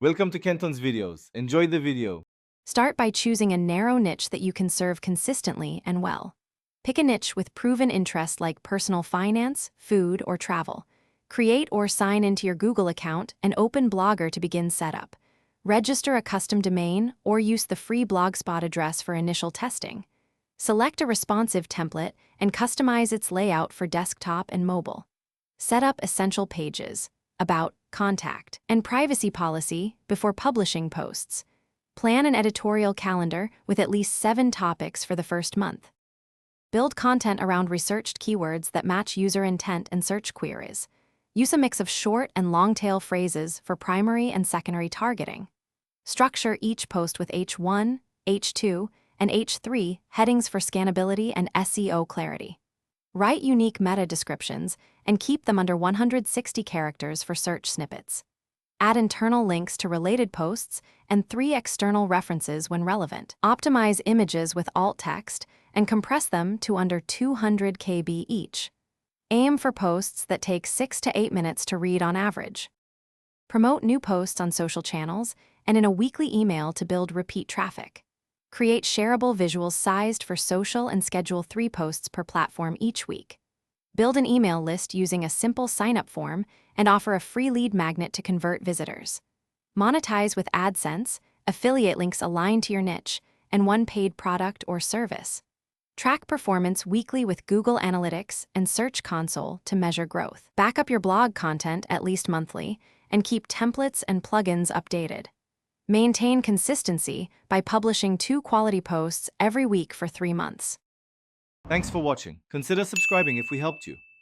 Welcome to Kenton's videos. Enjoy the video. Start by choosing a narrow niche that you can serve consistently and well. Pick a niche with proven interests like personal finance, food, or travel. Create or sign into your Google account and open Blogger to begin setup. Register a custom domain or use the free Blogspot address for initial testing. Select a responsive template and customize its layout for desktop and mobile. Set up essential pages, about, contact, and privacy policy before publishing posts. Plan an editorial calendar with at least 7 topics for the first month. Build content around researched keywords that match user intent and search queries. Use a mix of short and long-tail phrases for primary and secondary targeting. Structure each post with H1, H2, and H3 headings for scannability and SEO clarity. Write unique meta descriptions and keep them under 160 characters for search snippets. Add internal links to related posts and 3 external references when relevant. Optimize images with alt text and compress them to under 200 KB each. Aim for posts that take 6 to 8 minutes to read on average. Promote new posts on social channels and in a weekly email to build repeat traffic. Create shareable visuals sized for social and schedule 3 posts per platform each week. Build an email list using a simple sign-up form and offer a free lead magnet to convert visitors. Monetize with AdSense, affiliate links aligned to your niche, and one paid product or service. Track performance weekly with Google Analytics and Search Console to measure growth. Back up your blog content at least monthly and keep templates and plugins updated. Maintain consistency by publishing 2 quality posts every week for 3 months. Thanks for watching. Consider subscribing if we helped you.